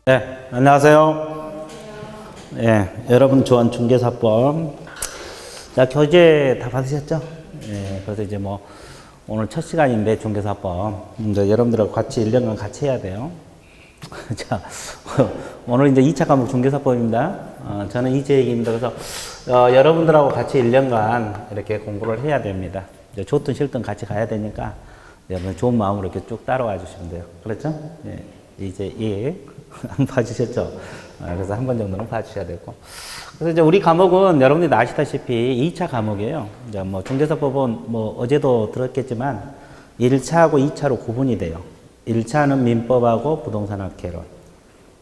네, 안녕하세요. 예, 여러분 좋아하는 중개사법. 자, 교재 다 받으셨죠? 예, 그래서 이제 뭐, 오늘 첫 시간인데, 중개사법. 이제 여러분들하고 같이 1년간 같이 해야 돼요. 자, 오늘 이제 2차 과목 중개사법입니다. 저는 이재익입니다. 그래서, 여러분들하고 같이 1년간 이렇게 공부를 해야 됩니다. 이제 좋든 싫든 같이 가야 되니까, 여러분 좋은 마음으로 이렇게 쭉 따라와 주시면 돼요. 그렇죠? 예, 이재익. 안 봐주셨죠? 그래서 한 번 정도는 봐주셔야 되고. 그래서 이제 우리 과목은 여러분들이 아시다시피 2차 과목이에요. 이제 뭐 중개사법은 뭐 어제도 들었겠지만 1차하고 2차로 구분이 돼요. 1차는 민법하고 부동산학개론.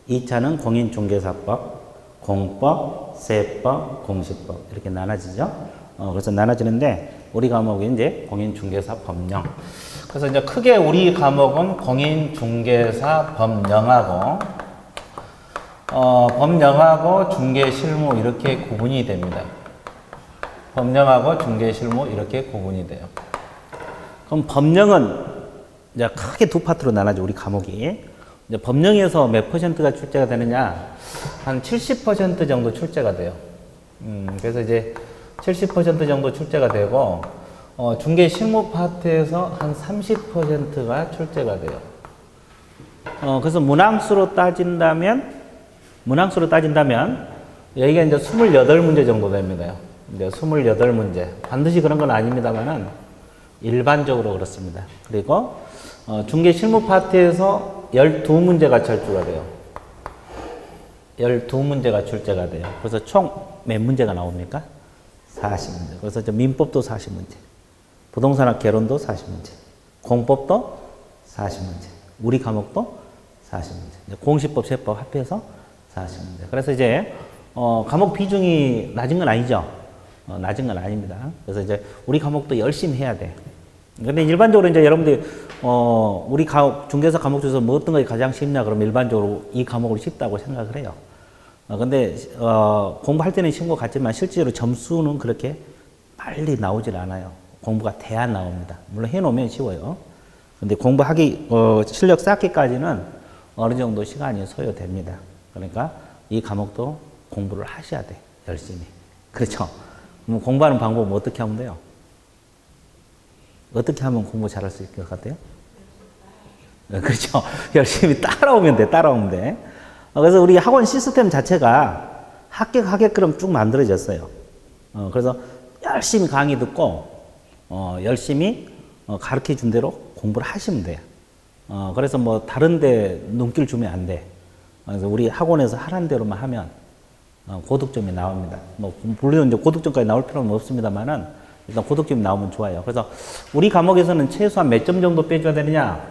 2차는 공인중개사법, 공법, 세법, 공시법. 이렇게 나눠지죠. 그래서 나눠지는데 우리 과목이 이제 공인중개사법령. 그래서 이제 크게 우리 과목은 공인중개사법령하고 법령하고 중개실무 이렇게 구분이 됩니다. 법령하고 중개실무 이렇게 구분이 돼요. 그럼 법령은 이제 크게 두 파트로 나눠져 우리 과목이. 이제 법령에서 몇 퍼센트가 출제가 되느냐? 한 70% 정도 출제가 돼요. 그래서 이제 70% 정도 출제가 되고 중개실무 파트에서 한 30%가 출제가 돼요. 그래서 문항수로 따진다면 여기가 이제 28문제 정도 됩니다. 이제 28문제. 반드시 그런 건 아닙니다만은 일반적으로 그렇습니다. 그리고 중개 실무 파트에서 12문제가 철수가 돼요. 12문제가 출제가 돼요. 그래서 총 몇 문제가 나옵니까? 40문제. 그래서 이제 민법도 40문제. 부동산학 개론도 40문제. 공법도 40문제. 우리 과목도 40문제. 공시법, 세법 합해서 40문제. 그래서 이제, 과목 비중이 낮은 건 아니죠. 낮은 건 아닙니다. 그래서 이제 우리 과목도 열심히 해야 돼. 근데 일반적으로 이제 여러분들이, 우리 중개사 과목 중에서 뭐 어떤 것이 가장 쉽냐 그러면 일반적으로 이 과목을 쉽다고 생각을 해요. 근데, 공부할 때는 쉬운 것 같지만 실제로 점수는 그렇게 빨리 나오질 않아요. 공부가 돼야 나옵니다. 물론 해놓으면 쉬워요. 근데 공부하기, 실력 쌓기까지는 어느 정도 시간이 소요됩니다. 그러니까 이 과목도 공부를 하셔야 돼. 열심히. 그렇죠? 그럼 공부하는 방법은 어떻게 하면 돼요? 어떻게 하면 공부 잘할 수 있을 것 같아요? 그렇죠? 열심히 따라오면 돼. 따라오면 돼. 그래서 우리 학원 시스템 자체가 합격하게끔 쭉 만들어졌어요. 그래서 열심히 강의 듣고 열심히 가르쳐 준 대로 공부를 하시면 돼요. 그래서 뭐 다른 데 눈길 주면 안 돼. 그래서 우리 학원에서 하라는 대로만 하면 고득점이 나옵니다. 뭐 물론 이제 고득점까지 나올 필요는 없습니다만은 일단 고득점이 나오면 좋아요. 그래서 우리 과목에서는 최소한 몇 점 정도 빼줘야 되느냐?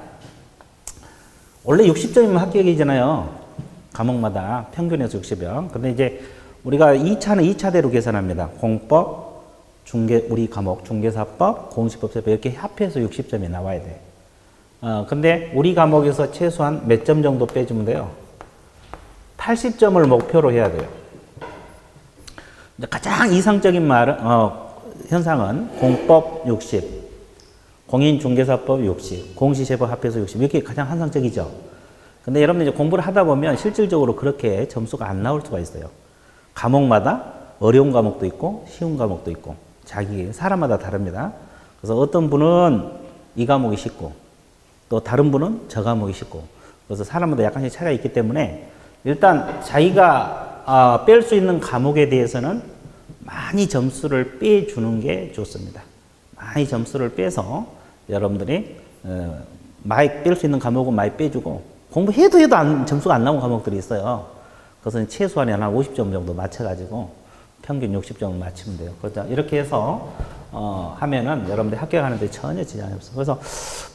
원래 60점이면 합격이잖아요. 과목마다 평균에서 60점. 근데 이제 우리가 2차는 2차대로 계산합니다. 공법, 우리 과목, 중개사법, 공시법, 세법 이렇게 합해서 60점이 나와야 돼. 근데 우리 과목에서 최소한 몇 점 정도 빼주면 돼요? 80점을 목표로 해야 돼요. 가장 이상적인 현상은 공법 60, 공인중개사법 60, 공시세법 합해서 60 이렇게 가장 환상적이죠. 근데 여러분 이제 공부를 하다 보면 실질적으로 그렇게 점수가 안 나올 수가 있어요. 과목마다 어려운 과목도 있고 쉬운 과목도 있고 사람마다 다릅니다. 그래서 어떤 분은 이 과목이 쉽고 또 다른 분은 저 과목이 쉽고 그래서 사람마다 약간씩 차이가 있기 때문에 일단 자기가 뺄 수 있는 과목에 대해서는 많이 점수를 빼주는 게 좋습니다. 많이 점수를 빼서 여러분들이 많이 뺄 수 있는 과목은 많이 빼주고 공부해도 점수가 안 나온 과목들이 있어요. 그것은 최소한 한 50점 정도 맞춰가지고 평균 60점을 맞추면 돼요. 그렇죠? 이렇게 해서 하면은 여러분들이 합격하는데 전혀 지장이 없어요. 그래서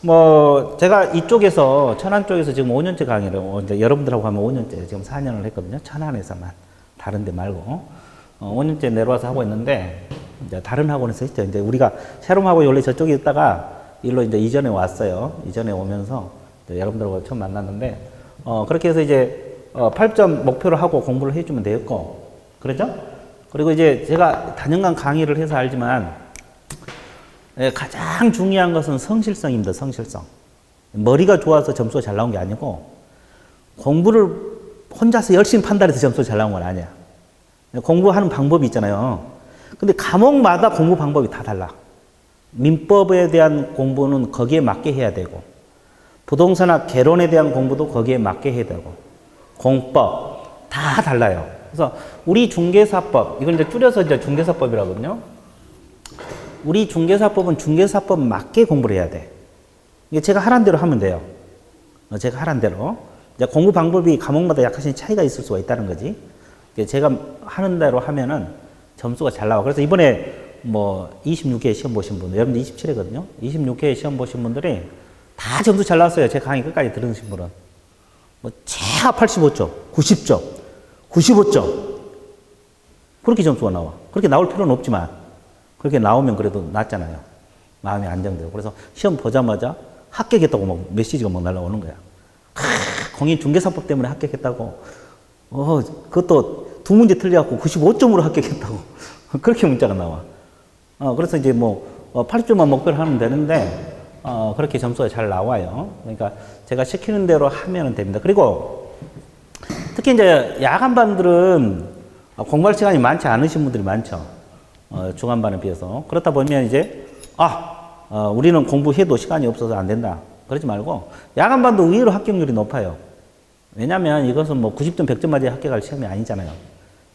뭐 제가 이쪽에서 천안 쪽에서 지금 5년째 강의를 이제 여러분들하고 하면 5년째 지금 4년을 했거든요. 천안에서만 다른 데 말고 5년째 내려와서 하고 있는데 이제 다른 학원에서 했죠. 이제 우리가 새로운 학원이 원래 저쪽에 있다가 일로 이제 이전에 왔어요. 이전에 오면서 여러분들하고 처음 만났는데 그렇게 해서 이제 8점 목표로 하고 공부를 해주면 되겠고 그렇죠? 그리고 이제 제가 단연간 강의를 해서 알지만 가장 중요한 것은 성실성입니다. 성실성. 머리가 좋아서 점수가 잘 나온 게 아니고 공부를 혼자서 열심히 판단해서 점수 잘 나온 건 아니야. 공부하는 방법이 있잖아요. 근데 과목마다 공부 방법이 다 달라. 민법에 대한 공부는 거기에 맞게 해야 되고, 부동산학 개론에 대한 공부도 거기에 맞게 해야 되고, 공법 다 달라요. 그래서 우리 중개사법, 이걸 이제 줄여서 이제 중개사법이라거든요. 우리 중개사법은 중개사법 맞게 공부를 해야 돼. 이게 제가 하라는 대로 하면 돼요. 제가 하라는 대로. 이제 공부 방법이 과목마다 약간씩 차이가 있을 수가 있다는 거지. 제가 하는 대로 하면은 점수가 잘 나와. 그래서 이번에 뭐 26회 시험 보신 분들, 여러분들 27회거든요. 26회 시험 보신 분들이 다 점수 잘 나왔어요. 제 강의 끝까지 들으신 분은. 뭐 최하 85점, 90점, 95점. 그렇게 점수가 나와. 그렇게 나올 필요는 없지만 그렇게 나오면 그래도 낫잖아요. 마음이 안정되고. 그래서 시험 보자마자 합격했다고 막 메시지가 막 날라오는 거야. 공인중개사법 때문에 합격했다고. 그것도 두 문제 틀려갖고 95점으로 합격했다고. 그렇게 문자가 나와. 그래서 이제 뭐 80점만 목표를 하면 되는데 그렇게 점수가 잘 나와요. 그러니까 제가 시키는 대로 하면 됩니다. 그리고 특히 이제 야간반들은 공부할 시간이 많지 않으신 분들이 많죠. 중간반에 비해서. 그렇다 보면 이제 우리는 공부해도 시간이 없어서 안 된다. 그러지 말고 야간반도 의외로 합격률이 높아요. 왜냐면 이것은 뭐 90점, 100점 맞아야 합격할 시험이 아니잖아요.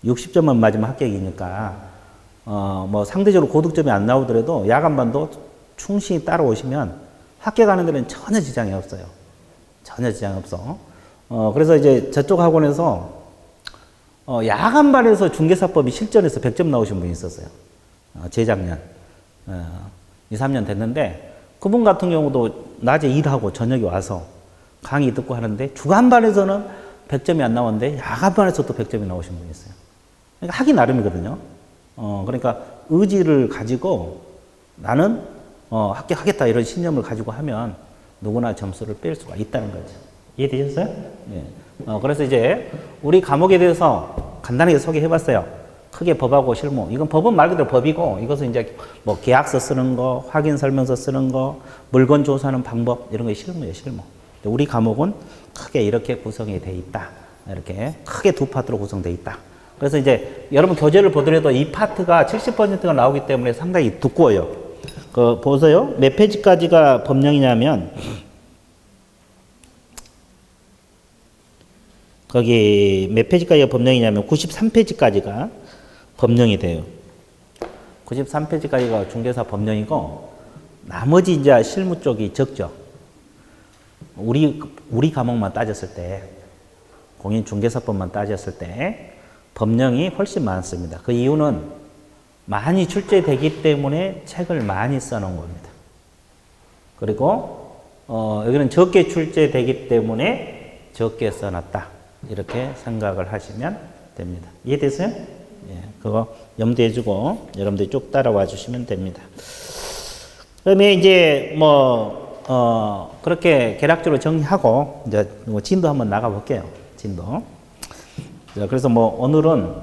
60점만 맞으면 합격이니까 뭐 상대적으로 고득점이 안 나오더라도 야간반도 충실히 따라오시면 합격하는 데는 전혀 지장이 없어요. 전혀 지장이 없어. 그래서 이제 저쪽 학원에서 야간반에서 중개사법이 실전에서 100점 나오신 분이 있었어요. 재작년. 2, 3년 됐는데 그분 같은 경우도 낮에 일하고 저녁에 와서 강의 듣고 하는데 주간반에서는 100점이 안 나오는데 야간반에서 또 100점이 나오신 분이 있어요. 그러니까 하기 나름이거든요. 그러니까 의지를 가지고 나는 합격하겠다 이런 신념을 가지고 하면 누구나 점수를 뺄 수가 있다는 거죠. 이해되셨어요? 네. 그래서 이제 우리 과목에 대해서 간단하게 소개해봤어요. 크게 법하고 실무. 이건 법은 말 그대로 법이고 이것은 이제 뭐 계약서 쓰는 거, 확인 설명서 쓰는 거, 물건 조사하는 방법 이런 게 실무예요, 실무. 우리 과목은 크게 이렇게 구성이 돼 있다. 이렇게 크게 두 파트로 구성되어 있다. 그래서 이제 여러분 교재를 보더라도 이 파트가 70%가 나오기 때문에 상당히 두꺼워요. 보세요. 몇 페이지까지가 법령이냐면 거기 몇 페이지까지가 법령이냐면 93페이지까지가 법령이 돼요. 93페이지까지가 중개사 법령이고 나머지 이제 실무 쪽이 적죠. 우리 과목만 따졌을 때, 공인중개사법만 따졌을 때 법령이 훨씬 많습니다. 그 이유는 많이 출제되기 때문에 책을 많이 써놓은 겁니다. 그리고 여기는 적게 출제되기 때문에 적게 써놨다. 이렇게 생각을 하시면 됩니다. 이해됐어요? 예, 그거 염두해 주고 여러분들이 쭉 따라와 주시면 됩니다. 그러면 이제 그렇게 개략적으로 정리하고 이제 진도 한번 나가 볼게요. 진도. 자, 그래서 오늘은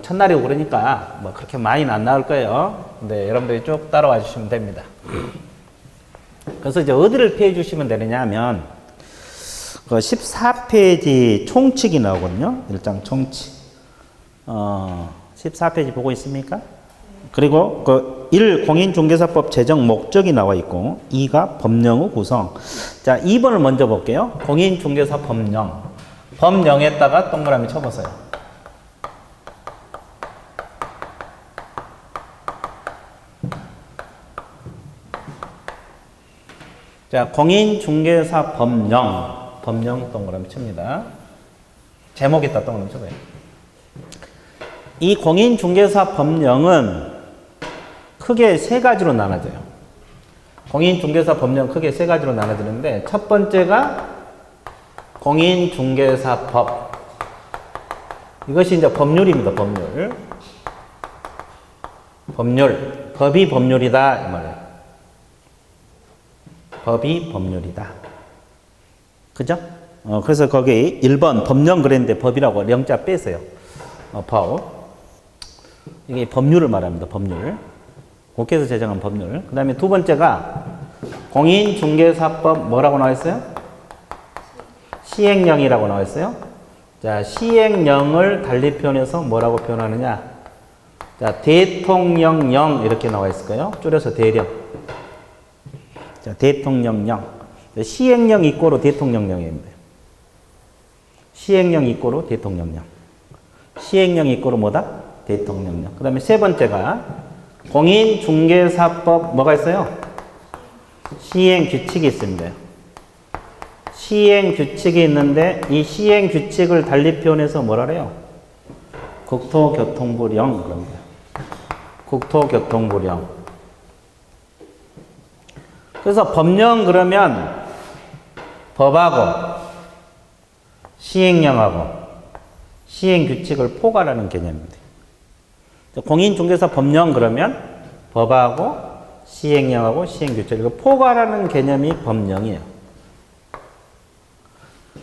첫날이고 그러니까 그렇게 많이는 안 나올 거예요. 근데 여러분들이 쭉 따라와 주시면 됩니다. 그래서 이제 어디를 피해 주시면 되느냐 하면 그 14페이지 총칙이 나오거든요. 1장 총칙. 14페이지 보고 있습니까? 그리고 그 1. 공인중개사법 제정 목적이 나와 있고 2가 법령의 구성. 자, 2번을 먼저 볼게요. 공인중개사 법령. 법령에다가 동그라미 쳐보세요. 자, 공인중개사 법령. 법령 동그라미 칩니다. 제목에다 동그라미 쳐봐요. 이 공인중개사 법령은 크게 세 가지로 나눠져요. 공인중개사 법령 크게 세 가지로 나눠지는데 첫 번째가 공인중개사법. 이것이 이제 법률입니다. 법률. 법률. 법이 법률이다 이 말이에요. 법이 법률이다. 그죠? 그래서 거기 1번 법령 그랬는데 법이라고 영자 뺐어요. 법. 이게 법률을 말합니다. 법률. 국회에서 제정한 법률. 그 다음에 두 번째가 공인중개사법 뭐라고 나와 있어요? 시행령이라고 나와 있어요. 자, 시행령을 달리 표현해서 뭐라고 표현하느냐? 자, 대통령령 이렇게 나와 있을까요? 줄여서 대령. 자, 대통령령. 시행령 이꼬로 대통령령입니다. 시행령 이꼬로 대통령령. 시행령 이꼬로 뭐다? 대통령령. 그 다음에 세 번째가 공인중개사법 뭐가 있어요? 시행규칙이 있습니다. 시행규칙이 있는데 이 시행규칙을 달리 표현해서 뭐라 그래요? 국토교통부령 그럽니다. 국토교통부령. 그래서 법령 그러면 법하고 시행령하고 시행규칙을 포괄하는 개념입니다. 공인중개사 법령 그러면 법하고 시행령하고 시행규칙을 포괄하는 개념이 법령이에요.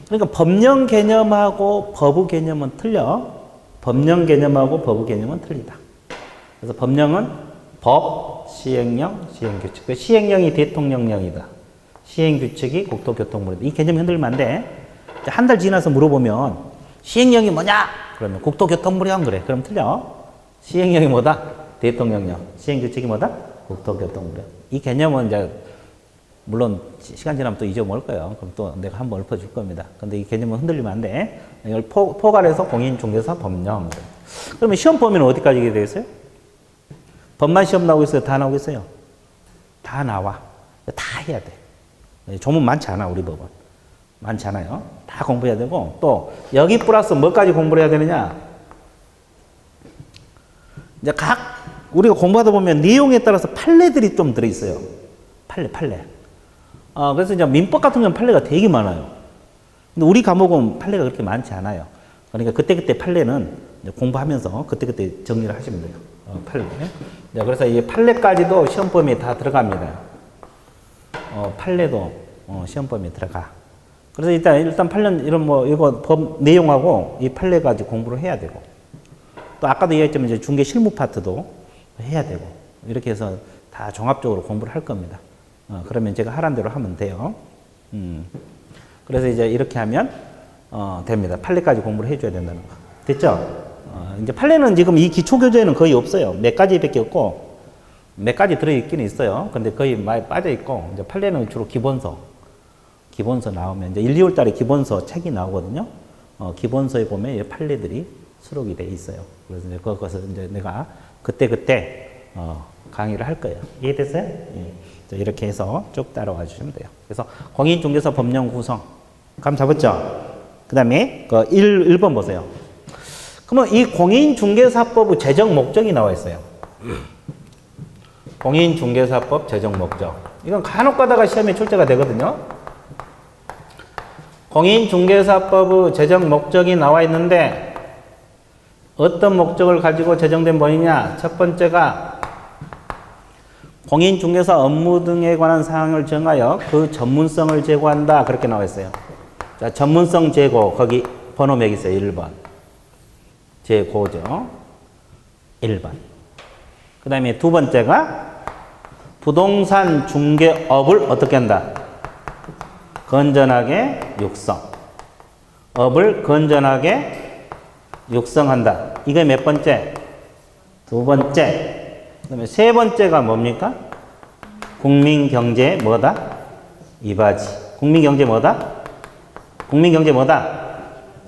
그러니까 법령 개념하고 법의 개념은 틀려. 법령 개념하고 법의 개념은 틀리다. 그래서 법령은 법, 시행령, 시행규칙. 그 시행령이 대통령령이다. 시행규칙이 국토교통부다. 이 개념 흔들면 안 돼. 한 달 지나서 물어보면 시행령이 뭐냐? 그러면 국토교통부령 그래. 그럼 틀려. 시행령이 뭐다? 대통령령. 시행규칙이 뭐다? 국토교통부령. 이 개념은 이제 물론 시간 지나면 또 잊어먹을 거예요. 그럼 또 내가 한번 읊어줄 겁니다. 근데 이 개념은 흔들리면 안 돼. 이걸 포괄해서 공인중개사 법령. 그러면 시험 범위는 어디까지 되겠어요? 법만 시험 나오고 있어요? 다 나오고 있어요? 다 나와. 다 해야 돼. 조문 많지 않아, 우리 법은. 많지 않아요. 다 공부해야 되고, 또 여기 플러스 뭐까지 공부를 해야 되느냐? 이제 우리가 공부하다 보면 내용에 따라서 판례들이 좀 들어있어요. 판례. 그래서 이제 민법 같은 경우는 판례가 되게 많아요. 근데 우리 과목은 판례가 그렇게 많지 않아요. 그러니까 그때그때 판례는 이제 공부하면서 그때그때 정리를 하시면 돼요. 판례. 그래서 이 판례까지도 시험 범위에 다 들어갑니다. 판례도 시험 범위에 들어가. 그래서 일단 판례 이런 이거 법 내용하고 이 판례까지 공부를 해야 되고, 또 아까도 얘기했지만 이제 중개 실무 파트도 해야 되고, 이렇게 해서 다 종합적으로 공부를 할 겁니다. 그러면 제가 하란 대로 하면 돼요. 그래서 이제 이렇게 하면 됩니다. 판례까지 공부를 해줘야 된다는 거. 됐죠? 이제 판례는 지금 이 기초교재에는 거의 없어요. 몇 가지밖에 없고, 몇 가지 들어있기는 있어요. 근데 거의 많이 빠져있고, 이제 판례는 주로 기본서 나오면, 이제 1, 2월 달에 기본서 책이 나오거든요. 기본서에 보면 이 판례들이 수록이 돼 있어요. 그래서 이제 그것을 이제 내가 그때 강의를 할 거예요. 이해됐어요? 예. 이렇게 해서 쭉 따라와 주시면 돼요. 그래서 공인중개사 법령 구성. 감 잡았죠? 그 다음에 1번 보세요. 그러면 이 공인중개사법의 제정 목적이 나와 있어요. 공인중개사법 제정 목적. 이건 간혹 가다가 시험에 출제가 되거든요. 공인중개사법의 제정 목적이 나와 있는데 어떤 목적을 가지고 제정된 법이냐? 첫 번째가 공인중개사 업무 등에 관한 사항을 정하여 그 전문성을 제고한다. 그렇게 나와 있어요. 자, 전문성 제고, 거기 번호 몇 있어요? 1번. 제고죠. 1번. 그 다음에 두 번째가 부동산 중개업을 어떻게 한다? 건전하게 육성. 업을 건전하게 육성한다. 이게 몇 번째? 두 번째. 그 다음에 세 번째가 뭡니까? 국민경제 뭐다? 이바지. 국민경제 뭐다? 국민경제 뭐다?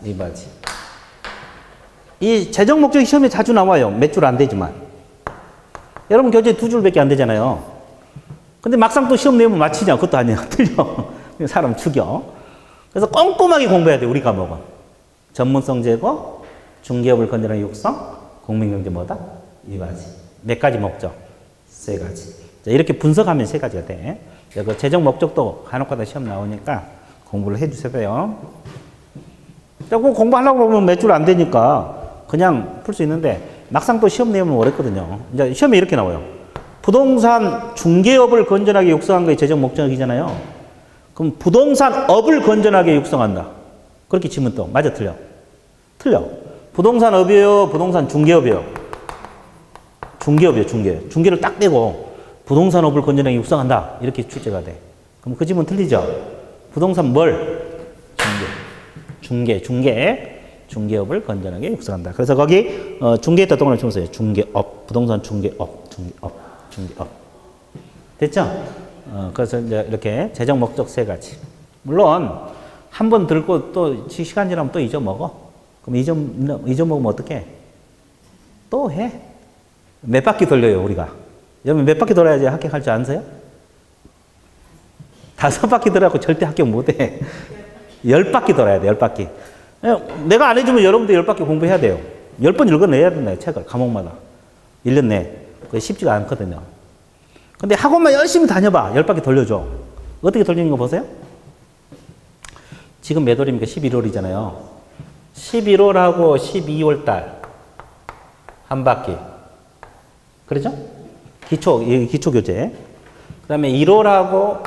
이바지. 이 재정 목적이 시험에 자주 나와요. 몇 줄 안 되지만. 여러분 교재 2줄밖에 안 되잖아요. 근데 막상 또 시험 내면 맞히냐? 그것도 아니야. 틀려. 사람 죽여. 그래서 꼼꼼하게 공부해야 돼, 우리 과목은. 전문성 제고, 중개업을 건전하게 육성, 국민경제 뭐다? 이바지. 몇 가지 목적? 세 가지. 자, 이렇게 분석하면 세 가지가 돼. 그 재정 목적도 간혹가다 시험 나오니까 공부를 해 주셔야 돼요. 자, 그 공부하려고 보면 몇 줄 안 되니까 그냥 풀 수 있는데 막상 또 시험 내면 어렵거든요. 이제 시험에 이렇게 나와요. 부동산 중개업을 건전하게 육성한 게 재정 목적이잖아요. 그럼 부동산업을 건전하게 육성한다. 그렇게 치면 또 맞아, 틀려? 틀려. 부동산업이에요? 부동산 중개업이에요? 중개업이에요, 중개. 중개를 딱 떼고 부동산업을 건전하게 육성한다. 이렇게 출제가 돼. 그럼 그 질문 틀리죠? 부동산 뭘? 중개. 중개업을 건전하게 육성한다. 그래서 거기 중개했다 동그라미 쳐보세요. 중개업, 부동산 중개업. 됐죠? 그래서 이제 이렇게 재정 목적 세 가지. 물론 한 번 들고 또 시간 지나면 또 잊어먹어. 그럼 잊어먹으면 어떡해? 또 해. 몇 바퀴 돌려요, 우리가. 여러분 몇 바퀴 돌아야지 합격할 줄 아세요? 5바퀴 돌아고 절대 합격 못 해. 10바퀴 돌아야 돼, 10바퀴. 내가 안 해주면 여러분도 10바퀴 공부해야 돼요. 10번 읽어내야 된다, 책을, 과목마다. 1년 내에. 그게 쉽지가 않거든요. 근데 학원만 열심히 다녀봐. 10바퀴 돌려줘. 어떻게 돌리는 거 보세요? 지금 몇 월입니까? 11월이잖아요. 11월하고 12월 달. 한 바퀴. 그렇죠? 기초 교재. 그 다음에 1월하고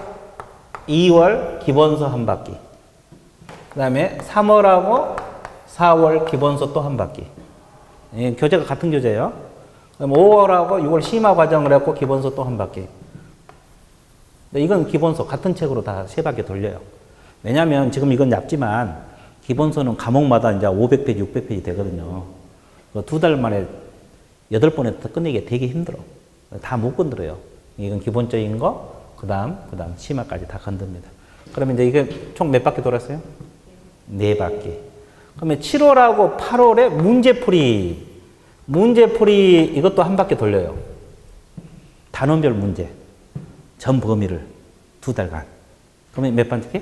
2월 기본서 한 바퀴. 그 다음에 3월하고 4월 기본서 또 한 바퀴. 교재가 같은 교재예요. 그다음에 5월하고 6월 심화 과정을 했고 기본서 또 한 바퀴. 이건 기본서 같은 책으로 다 3바퀴 돌려요. 왜냐하면 지금 이건 얇지만 기본서는 과목마다 이제 500페이지, 600페이지 되거든요. 2달 만에 8번에 끝내기가 되게 힘들어. 다 못 건드려요. 이건 기본적인 거, 그 다음 심화까지 다 건듭니다. 그러면 이제 이게 총 몇 바퀴 돌았어요? 4바퀴. 그러면 7월하고 8월에 문제풀이 이것도 한 바퀴 돌려요. 단원별 문제. 전 범위를 2달간. 그러면 몇 바퀴?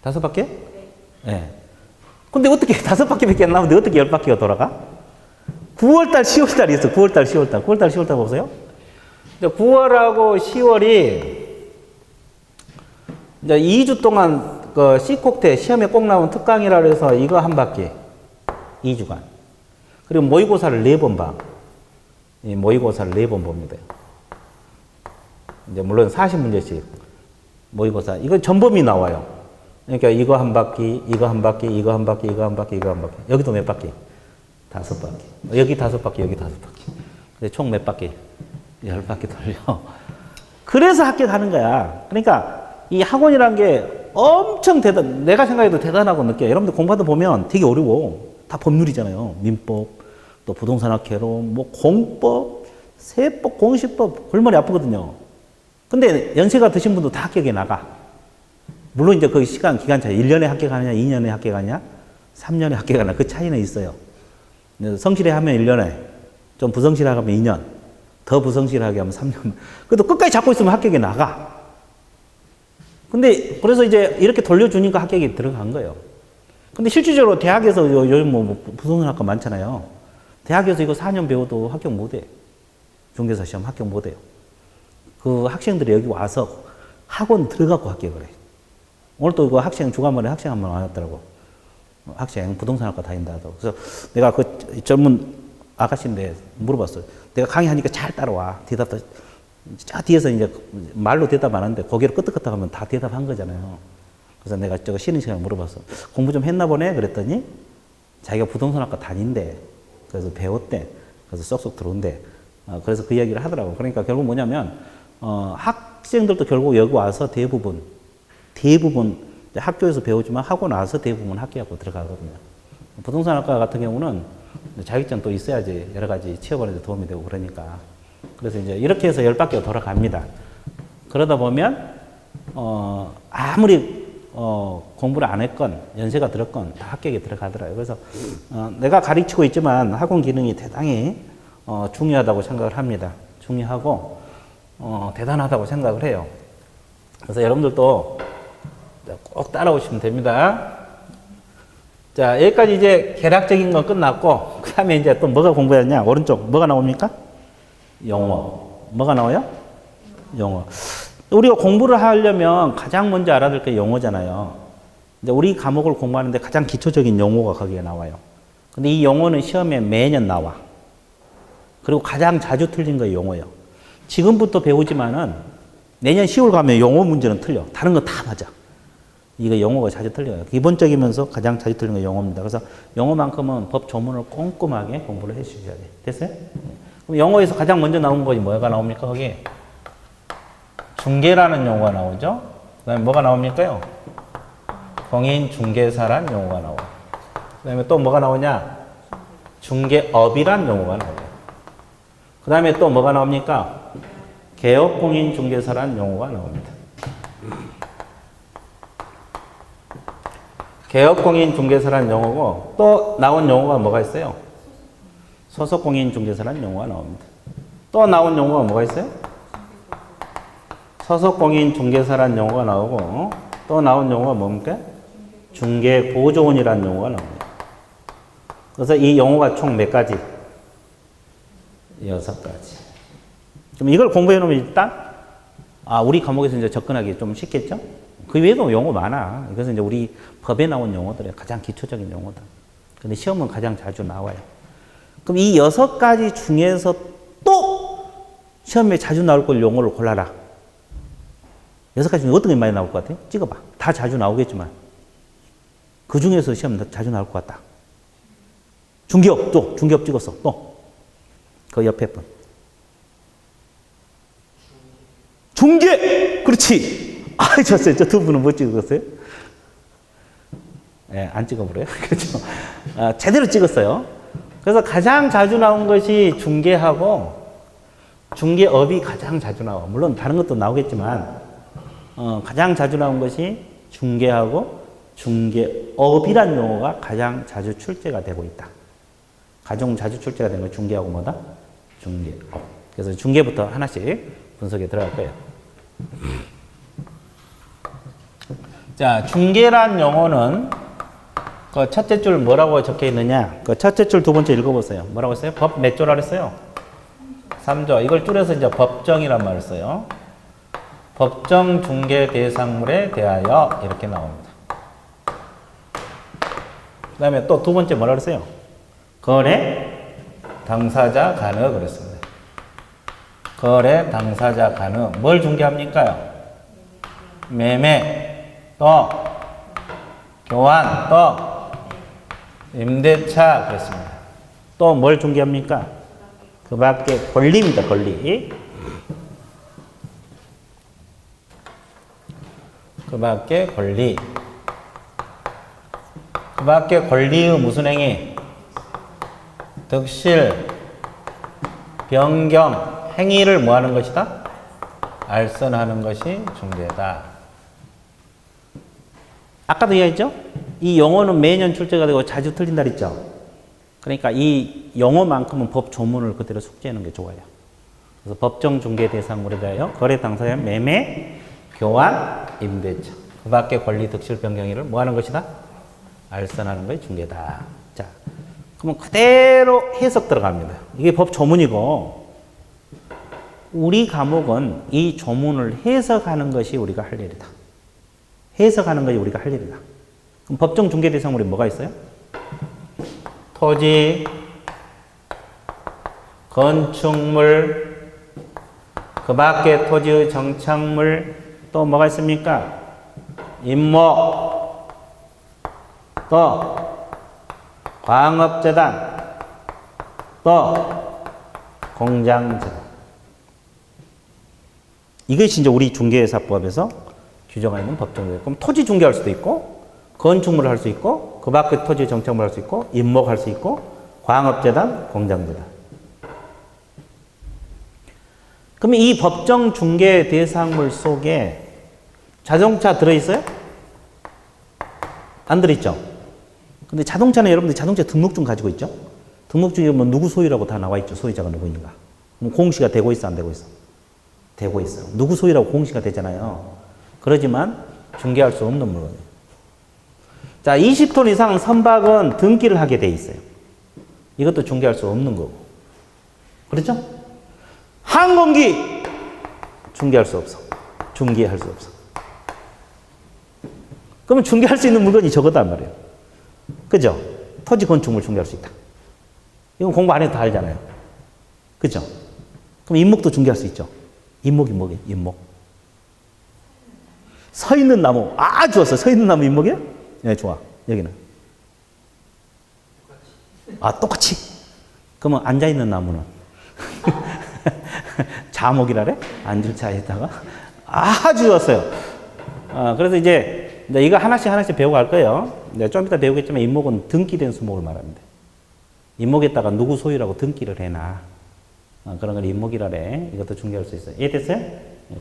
5바퀴? 네. 근데 어떻게 5바퀴밖에 안 나오는데 어떻게 10바퀴가 돌아가? 9월달, 10월달이 있어. 9월달, 10월달. 9월달, 10월달 보세요. 9월하고 10월이 이제 2주 동안 그 C콕테 시험에 꼭 나온 특강이라 해서 이거 한 바퀴. 2주간. 그리고 모의고사를 4번 봐. 이 모의고사를 4번 봅니다. 이제 물론 40문제씩 모의고사. 이거 전범위 나와요. 그러니까 이거 한 바퀴, 이거 한 바퀴, 이거 한 바퀴, 이거 한 바퀴, 이거 한 바퀴. 여기도 몇 바퀴? 5바퀴. 여기 5바퀴, 여기 5바퀴. 근데 총 몇 바퀴? 10바퀴 돌려. 그래서 합격하는 거야. 그러니까 이 학원이라는 게 엄청 내가 생각해도 대단하고 느껴요. 여러분들 공부하다 보면 되게 어려워. 다 법률이잖아요. 민법, 또 부동산학회론, 뭐 공법, 세법, 공시법, 골머리 아프거든요. 근데 연세가 드신 분도 다 합격해 나가. 물론 이제 그 기간 차이, 1년에 합격하느냐, 2년에 합격하느냐, 3년에 합격하느냐, 그 차이는 있어요. 성실히 하면 1년에, 좀 부성실하게 하면 2년, 더 부성실하게 하면 3년. 그래도 끝까지 잡고 있으면 합격에 나가. 근데 그래서 이제 이렇게 돌려주니까 합격이 들어간 거예요. 근데 실질적으로 대학에서 요즘 뭐 부동산학과 많잖아요. 대학에서 이거 4년 배워도 합격 못 해. 중개사 시험 합격 못 해요. 그 학생들이 여기 와서 학원 들어가고 합격을 해. 오늘 또 이거 학생 주간만에 학생 한 번 왔더라고. 학생 부동산학과 다닌다 하더라고. 그래서 내가 그 젊은 아가씨인데 물어봤어요. 내가 강의하니까 잘 따라와. 대답도 저 뒤에서 이제 말로 대답 안 하는데 고개를 끄덕끄덕 하면 다 대답한 거잖아요. 그래서 내가 저거 쉬는 시간에 물어봤어. 공부 좀 했나 보네? 그랬더니 자기가 부동산학과 다닌대. 그래서 배웠대. 그래서 쏙쏙 들어온대. 그래서 그 이야기를 하더라고. 그러니까 결국 뭐냐면 학생들도 결국 여기 와서 대부분 학교에서 배우지만 하고 나서 대부분 합격하고 들어가거든요. 부동산학과 같은 경우는 자격증 또 있어야지 여러 가지 취업하는 데 도움이 되고 그러니까. 그래서 이제 이렇게 해서 10바퀴가 돌아갑니다. 그러다 보면 아무리 공부를 안 했건 연세가 들었건 다 합격에 들어가더라고요. 그래서 내가 가르치고 있지만 학원 기능이 대단히 중요하다고 생각을 합니다. 중요하고 대단하다고 생각을 해요. 그래서 여러분들도 꼭 따라오시면 됩니다. 자, 여기까지 이제 계략적인 건 끝났고 그 다음에 이제 또 뭐가 공부했냐? 오른쪽 뭐가 나옵니까? 용어. 뭐가 나와요? 용어. 우리가 공부를 하려면 가장 먼저 알아둘 게 용어잖아요. 이제 우리 과목을 공부하는데 가장 기초적인 용어가 거기에 나와요. 근데 이 용어는 시험에 매년 나와. 그리고 가장 자주 틀린 거 용어예요. 지금부터 배우지만은 내년 10월 가면 용어 문제는 틀려. 다른 건 다 맞아. 이거 용어가 자주 틀려요. 기본적이면서 가장 자주 틀린 게 용어입니다. 그래서 용어만큼은 법 조문을 꼼꼼하게 공부를 해 주셔야 돼요. 됐어요? 그럼 영어에서 가장 먼저 나온 것이 뭐가 나옵니까? 거기 중개라는 용어가 나오죠. 그 다음에 뭐가 나옵니까요? 공인중개사란 용어가 나오고, 그 다음에 또 뭐가 나오냐? 중개업이란 용어가 나오고, 그 다음에 또 뭐가 나옵니까? 개업공인중개사란 용어가 나옵니다. 개업공인중개사란 용어고, 또 나온 용어가 뭐가 있어요? 소속공인중개사란 용어가 나옵니다. 또 나온 용어가 뭐가 있어요? 소속공인중개사란 용어가 나오고, 또 나온 용어가 뭡니까? 중개보조원이라는 용어가 나옵니다. 그래서 이 용어가 총 몇 가지? 6가지. 그럼 이걸 공부해 놓으면 일단, 우리 과목에서 이제 접근하기 좀 쉽겠죠? 그 외에도 용어 많아. 이것은 이제 우리 법에 나온 용어들이에요. 가장 기초적인 용어들. 근데 시험은 가장 자주 나와요. 그럼 이 6가지 중에서 또 시험에 자주 나올 걸 용어를 골라라. 6가지 중에 어떤 게 많이 나올 것 같아요? 찍어봐. 다 자주 나오겠지만. 그 중에서 시험 자주 나올 것 같다. 중개업, 또 중개업 찍었어. 또 그 옆에 분. 중개! 그렇지! 좋았어요. 저 두 분은 뭐 찍었어요? 네, 안 찍어버려요. 그렇죠. 제대로 찍었어요. 그래서 가장 자주 나온 것이 중개하고 중개업이 가장 자주 나와. 물론 다른 것도 나오겠지만, 가장 자주 나온 것이 중개하고 중개업이란 용어가 가장 자주 출제가 되고 있다. 가장 자주 출제가 되는 건 중개하고 뭐다? 중개업. 그래서 중개부터 하나씩 분석에 들어갈 거예요. 자, 중개란 용어는 그 첫째 줄 뭐라고 적혀 있느냐? 그 첫째 줄 두 번째 읽어보세요. 뭐라고 했어요? 법 몇 조라 그랬어요? 3조. 이걸 줄여서 이제 법정이란 말을 써요. 법정 중개 대상물에 대하여 이렇게 나옵니다. 그 다음에 또 두 번째 뭐라 그랬어요? 거래 당사자 간의 그랬습니다. 거래 당사자 간의 뭘 중개합니까요? 매매, 또 교환, 또 임대차 그랬습니다. 또 뭘 중개합니까? 그 밖에 권리입니다. 권리. 그 밖에 권리. 그 밖에 권리의 무슨 행위? 득실, 변경, 행위를 뭐 하는 것이다? 알선하는 것이 중개다. 아까도 이야기했죠? 이 용어는 매년 출제가 되고 자주 틀린다 그랬죠? 그러니까 이 용어만큼은 법 조문을 그대로 숙지하는 게 좋아요. 그래서 법정 중개 대상물에 대하여 거래 당사자 매매, 교환, 임대차. 그 밖에 권리, 득실, 변경일을 뭐 하는 것이다? 알선하는 것이 중개다. 자, 그러면 그대로 해석 들어갑니다. 이게 법 조문이고, 우리 과목은 이 조문을 해석하는 것이 우리가 할 일이다. 해석하는 것이 우리가 할 일이다. 그럼 법정 중개 대상물이 뭐가 있어요? 토지, 건축물, 그 밖에 토지의 정착물, 또 뭐가 있습니까? 임목, 또 광업재단, 또 공장재단. 이것이 이제 우리 중개사법에서 규정하고 있는 법정이에요. 그럼 토지 중개할 수도 있고, 건축물을 할 수 있고, 그 밖에 토지 정착물 할 수 있고, 임목할 수 있고, 광업재단, 공장재단. 그러면 이 법정 중개 대상물 속에 자동차 들어있어요? 안 들어있죠? 근데 자동차는 여러분들 자동차 등록증 가지고 있죠? 등록증에 뭐 누구 소유라고 다 나와 있죠? 소유자가 누구인가? 그럼 공시가 되고 있어, 안 되고 있어? 되고 있어요. 누구 소유라고 공시가 되잖아요. 그러지만 중개할 수 없는 물건이에요. 자, 20톤 이상 선박은 등기를 하게 돼 있어요. 이것도 중개할 수 없는 거고. 그렇죠? 항공기 중개할 수 없어. 중개할 수 없어. 그러면 중개할 수 있는 물건이 저거단 말이에요. 그죠? 토지 건축물 중개할 수 있다. 이건 공부 안 해도 다 알잖아요. 그죠? 그럼 임목도 중개할 수 있죠. 임목이 뭐게? 임목. 서 있는 나무. 좋았어. 서 있는 나무 임목이야? 네, 좋아. 여기는. 똑같이. 그러면 앉아있는 나무는? 자목이라 그래? 앉을 차에다가? 아주 좋았어요. 그래서 이제 이제 이거 하나씩 배우고 갈 거예요. 네, 좀 이따 배우겠지만 임목은 등기된 수목을 말합니다. 임목에다가 누구 소유라고 등기를 해놔. 그런 걸 임목이라래. 이것도 중개할 수 있어요. 이해됐어요?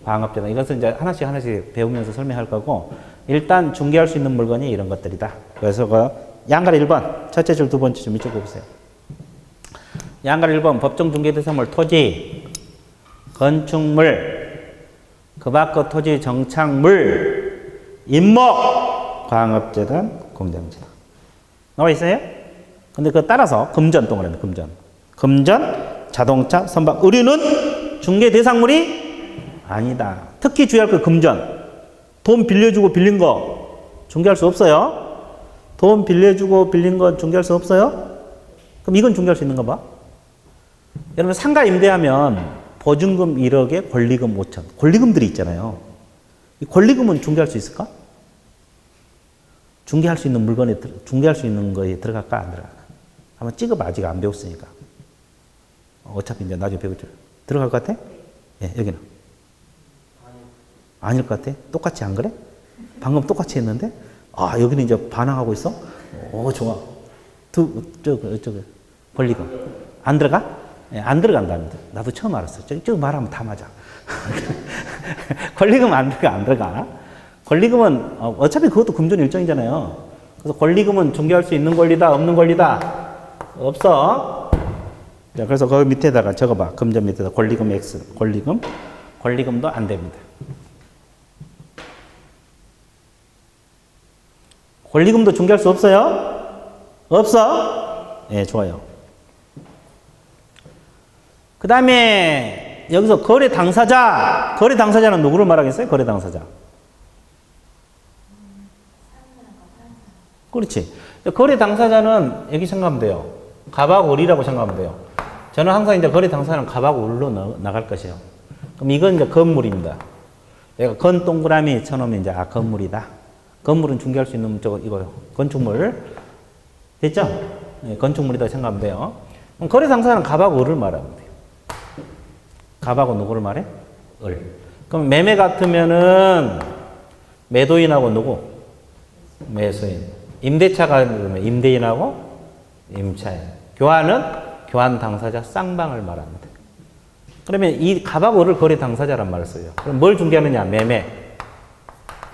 광업재단. 이것은 이제 하나씩 배우면서 설명할 거고, 일단 중개할 수 있는 물건이 이런 것들이다. 그래서 그 양갈 1번, 첫째 줄 두 번째 줄 이쪽 보세요. 양갈 1번, 법정 중개 대상물 토지, 건축물, 그 밖의 토지 정착물, 임목, 광업재단, 공장재단. 나와 있어요? 근데 그 따라서 금전 동그라미 금전. 금전, 자동차, 선박, 의류는 중개 대상물이 아니다. 특히 주의할 거 금전. 돈 빌려주고 빌린 거 중개할 수 없어요. 돈 빌려주고 빌린 거 중개할 수 없어요. 그럼 이건 중개할 수 있는가 봐. 여러분 상가 임대하면 보증금 1억에 권리금 5천. 권리금들이 있잖아요. 이 권리금은 중개할 수 있을까? 중개할 수 있는 물건에 중개할 수 있는 거에 들어갈까 안 들어갈까? 한번 찍어봐. 아직 안 배웠으니까. 어차피 이제 나중에 배우죠. 들어갈 것 같아? 예, 여기는. 아닐 것 같아? 똑같이 안 그래? 방금 똑같이 했는데? 아, 여기는 이제 반항하고 있어? 오, 좋아. 권리금. 안 들어가? 예, 안 들어간답니다. 나도 처음 알았어. 저기 말하면 다 맞아. 권리금 안 들어가. 권리금은, 어차피 그것도 금전 일정이잖아요. 그래서 권리금은 중개할 수 있는 권리다, 없는 권리다? 없어. 자, 그래서 거기 밑에다가 적어봐. 금전 밑에다 권리금 X. 권리금도 안 됩니다. 권리금도 중개할 수 없어요? 없어? 예, 좋아요. 그 다음에 여기서 거래 당사자. 거래 당사자는 누구를 말하겠어요? 거래 당사자. 그렇지. 거래 당사자는 여기 생각하면 돼요. 갑하고 을이라고 생각하면 돼요. 저는 항상 이제 거래 당사자는 갑하고 을로 나갈 것이에요. 그럼 이건 이제 건물입니다. 내가 건 동그라미 쳐놓으면 이제 건물이다. 건물은 중개할 수 있는 이거요. 건축물. 됐죠? 네, 건축물이다 생각하면 돼요. 그럼 거래 당사자는 갑하고 을을 말하면 돼요. 갑하고 누구를 말해? 을. 그럼 매매 같으면은 매도인하고 누구? 매수인. 임대차가 그러면 임대인하고 임차인. 교환은 교환 당사자 쌍방을 말합니다. 그러면 이 갑하고 을을 거래 당사자란 말을 써요. 그럼 뭘 중개하느냐? 매매,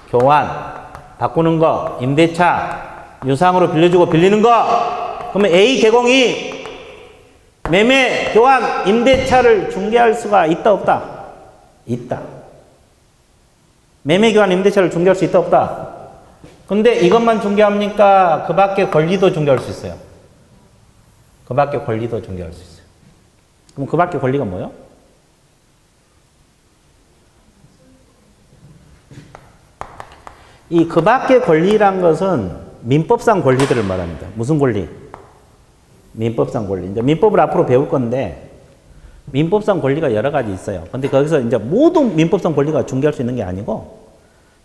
교환, 바꾸는 거, 임대차, 유상으로 빌려주고 빌리는 거. 그러면 A 개공이 매매, 교환, 임대차를 중개할 수가 있다 없다? 있다. 매매, 교환, 임대차를 중개할 수 있다 없다? 근데 이것만 중개합니까? 그 밖에 권리도 중개할 수 있어요. 그 밖에 권리도 중개할 수 있어요. 그럼 그 밖에 권리가 뭐예요? 이 그 밖의 권리란 것은 민법상 권리들을 말합니다. 무슨 권리? 민법상 권리. 이제 민법을 앞으로 배울 건데, 민법상 권리가 여러 가지 있어요. 근데 거기서 이제 모든 민법상 권리가 중개할 수 있는 게 아니고,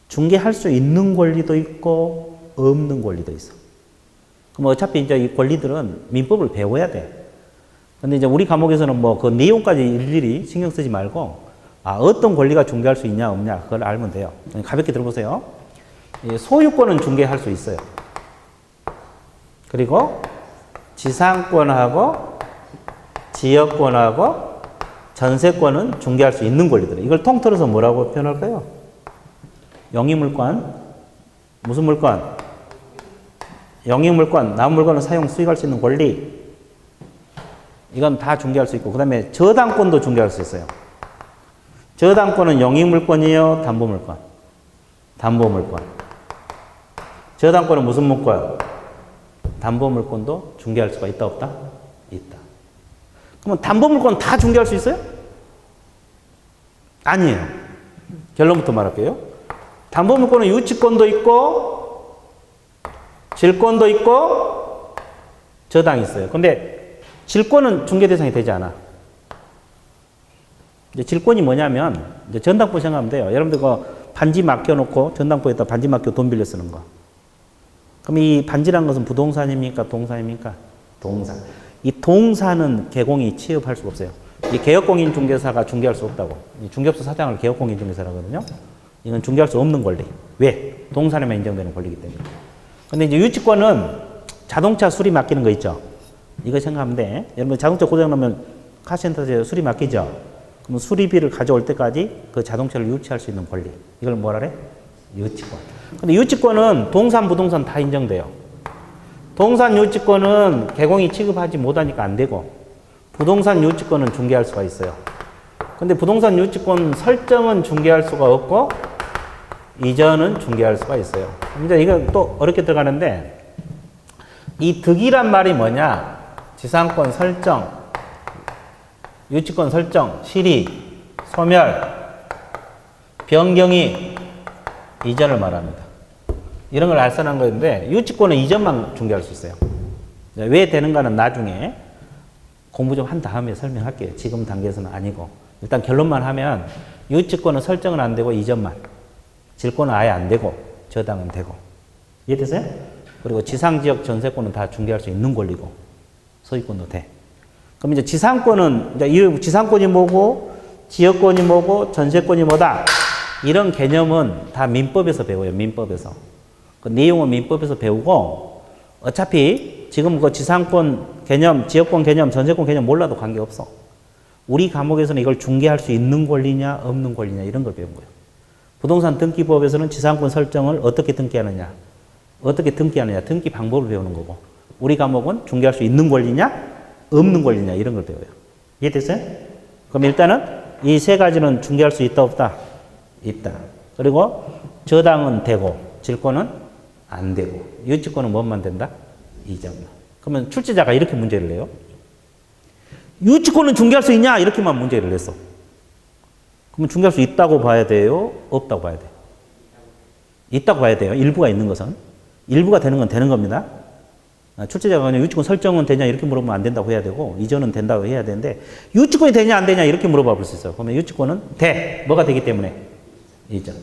중개할 수 있는 권리도 있고, 없는 권리도 있어. 그럼 어차피 이제 이 권리들은 민법을 배워야 돼. 근데 이제 우리 과목에서는 뭐 그 내용까지 일일이 신경 쓰지 말고, 어떤 권리가 중개할 수 있냐, 없냐, 그걸 알면 돼요. 가볍게 들어보세요. 소유권은 중개할 수 있어요. 그리고 지상권하고 지역권하고 전세권은 중개할 수 있는 권리들. 이걸 통틀어서 뭐라고 표현할까요? 영위물권. 무슨 물권? 영위물권. 남은 물건을 사용, 수익할 수 있는 권리. 이건 다 중개할 수 있고, 그 다음에 저당권도 중개할 수 있어요. 저당권은 영위물권이에요? 담보물권? 담보물권. 저당권은 무슨 물권? 담보물권도 중개할 수가 있다 없다? 있다. 그러면 담보물권 다 중개할 수 있어요? 아니에요. 결론부터 말할게요. 담보물권은 유치권도 있고 질권도 있고 저당이 있어요. 근데 질권은 중개 대상이 되지 않아. 이제 질권이 뭐냐면 이제 전당포 생각하면 돼요. 여러분들 그 반지 맡겨놓고 전당포에다 반지 맡겨 돈 빌려 쓰는 거. 그럼 이 반지란 것은 부동산입니까? 동산입니까? 동산. 이 동산은 개공이 취업할 수가 없어요. 이 개업공인중개사가 중개할 수 없다고. 이 중개업소 사장을 개업공인중개사라거든요. 이건 중개할 수 없는 권리. 왜? 동산에만 인정되는 권리이기 때문에. 근데 이제 유치권은 자동차 수리 맡기는 거 있죠? 이거 생각하면 돼. 여러분 자동차 고장나면 카센터에 수리 맡기죠? 그럼 수리비를 가져올 때까지 그 자동차를 유치할 수 있는 권리. 이걸 뭐라 그래? 유치권. 근데 유치권은 동산, 부동산 다 인정돼요. 동산 유치권은 개공이 취급하지 못하니까 안 되고, 부동산 유치권은 중개할 수가 있어요. 근데 부동산 유치권 설정은 중개할 수가 없고, 이전은 중개할 수가 있어요. 이제 이거 또 어렵게 들어가는데, 이 득이란 말이 뭐냐? 지상권 설정, 유치권 설정, 실의, 소멸, 변경이 이전을 말합니다. 이런 걸 알선한 건데, 유치권은 이전만 중개할 수 있어요. 왜 되는가는 나중에 공부 좀 한 다음에 설명할게요. 지금 단계에서는 아니고. 일단 결론만 하면, 유치권은 설정은 안 되고, 이전만. 질권은 아예 안 되고, 저당은 되고. 이해되세요? 그리고 지상지역 전세권은 다 중개할 수 있는 권리고, 소유권도 돼. 그럼 이제 지상권은, 이제 이 지상권이 뭐고, 지역권이 뭐고, 전세권이 뭐다. 이런 개념은 다 민법에서 배워요, 민법에서. 그 내용은 민법에서 배우고, 어차피 지금 그 지상권 개념, 지역권 개념, 전세권 개념 몰라도 관계없어. 우리 과목에서는 이걸 중개할 수 있는 권리냐, 없는 권리냐, 이런 걸 배운 거예요. 부동산 등기법에서는 지상권 설정을 어떻게 등기하느냐, 등기 방법을 배우는 거고, 우리 과목은 중개할 수 있는 권리냐, 없는 권리냐, 이런 걸 배워요. 이해됐어요? 그럼 일단은 이 세 가지는 중개할 수 있다, 없다? 있다. 그리고 저당은 되고, 질권은 안 되고, 유치권은 뭐만 된다? 이전만. 그러면 출제자가 이렇게 문제를 내요. 유치권은 중개할 수 있냐? 이렇게만 문제를 냈어. 그러면 중개할 수 있다고 봐야 돼요? 없다고 봐야 돼요? 있다고 봐야 돼요. 일부가 있는 것은. 일부가 되는 건 되는 겁니다. 출제자가 그냥 유치권 설정은 되냐 이렇게 물어보면 안 된다고 해야 되고, 이전은 된다고 해야 되는데, 유치권이 되냐 안 되냐 이렇게 물어봐 볼 수 있어요. 그러면 유치권은 돼. 뭐가 되기 때문에? 이전.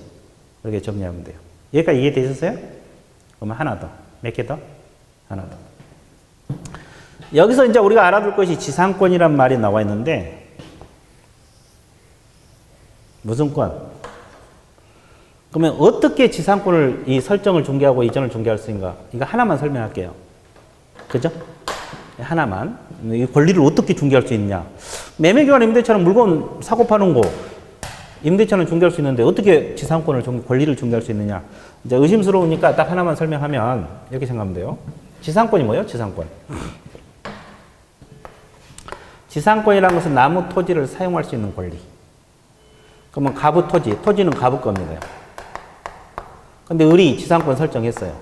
그렇게 정리하면 돼요. 여기까지 이해되셨어요? 그러면 하나 더. 몇 개 더? 하나 더. 여기서 이제 우리가 알아둘 것이 지상권이란 말이 나와 있는데, 무슨 권? 그러면 어떻게 지상권을 이 설정을 중개하고 이전을 중개할 수 있는가? 이거 하나만 설명할게요. 그죠? 하나만. 이 권리를 어떻게 중개할 수 있냐? 매매기관 임대차는 물건 사고 파는 거, 임대차는 중개할 수 있는데 어떻게 지상권을 권리를 중개할 수 있느냐? 이제 의심스러우니까 딱 하나만 설명하면 이렇게 생각하면 돼요. 지상권이 뭐예요? 지상권. 지상권이라는 것은 나무 토지를 사용할 수 있는 권리. 그러면 가부 토지, 토지는 가부 겁니다. 근데 을이 지상권 설정했어요.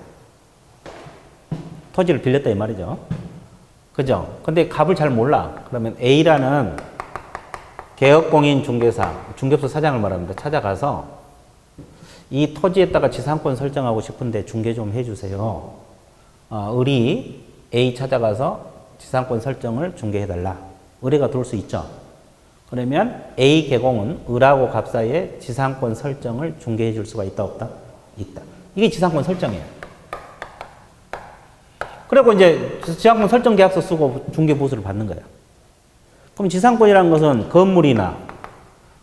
토지를 빌렸다 이 말이죠. 그죠? 근데 값을 잘 몰라. 그러면 A라는 개업공인 중개사, 중개업소 사장을 말합니다. 찾아가서 이 토지에다가 지상권 설정하고 싶은데 중개 좀 해주세요. 을이 A 찾아가서 지상권 설정을 중개해달라. 의뢰가 들어올 수 있죠. 그러면 A 개공은 을하고 갑 사이에 지상권 설정을 중개해 줄 수가 있다, 없다? 있다. 이게 지상권 설정이에요. 그리고 이제 지상권 설정 계약서 쓰고 중개 보수를 받는 거야. 그럼 지상권이라는 것은 건물이나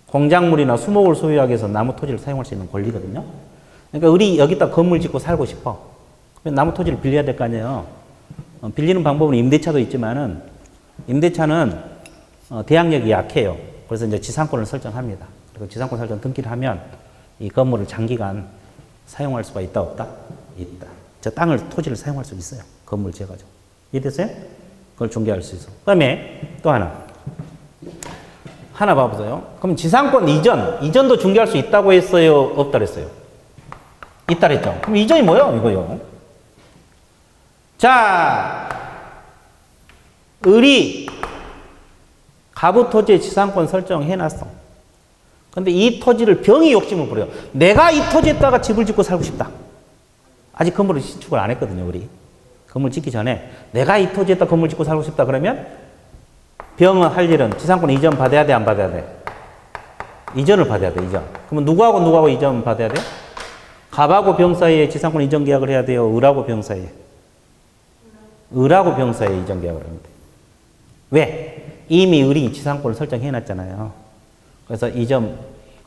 공작물이나 수목을 소유하기 위해서 나무 토지를 사용할 수 있는 권리거든요. 그러니까 을이 여기다 건물 짓고 살고 싶어. 그러면 나무 토지를 빌려야 될 거 아니에요. 빌리는 방법은 임대차도 있지만은, 임대차는 대항력이 약해요. 그래서 이제 지상권을 설정합니다. 그리고 지상권 설정 등기를 하면 이 건물을 장기간 사용할 수가 있다, 없다? 있다. 저 땅을, 토지를 사용할 수 있어요. 건물 지어가지고. 이해됐어요? 그걸 중개할 수 있어. 그 다음에 또 하나 봐보세요. 그럼 지상권 이전도 중개할 수 있다고 했어요? 없다 그랬어요? 있다 그랬죠? 그럼 이전이 뭐예요? 이거요. 자, 을이 가부 토지에 지상권 설정해놨어. 근데 이 토지를 병이 욕심을 부려요. 내가 이 토지에다가 집을 짓고 살고 싶다. 아직 건물을 신축을 안 했거든요, 우리. 건물 짓기 전에 내가 이 토지에다 건물 짓고 살고 싶다 그러면 병은 할 일은 지상권 이전 받아야 돼, 안 받아야 돼? 이전을 받아야 돼, 이전. 그러면 누구하고 이전 받아야 돼? 갑하고 병 사이에 지상권 이전 계약을 해야 돼요? 을하고 병 사이에? 을하고 병 사이에 이전 계약을 합니다. 왜? 이미 을이 지상권을 설정해 놨잖아요. 그래서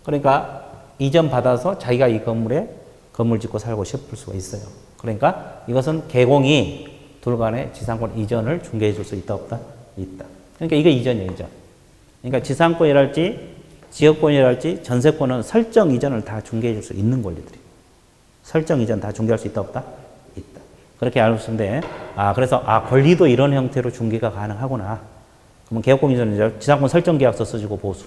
그러니까 이전 받아서 자기가 이 건물에 건물 짓고 살고 싶을 수가 있어요. 그러니까 이것은 개공이 둘 간의 지상권 이전을 중개해 줄 수 있다, 없다? 있다. 그러니까 이게 이전이에요, 이전. 그러니까 지상권이랄지 지역권이랄지 전세권은 설정 이전을 다 중개해 줄 수 있는 권리들이에요. 설정 이전 다 중개할 수 있다, 없다? 있다. 그렇게 알고 돼. 그래서 권리도 이런 형태로 중개가 가능하구나. 그러면 개업권 이전은 지상권 설정 계약서 써주고 보수.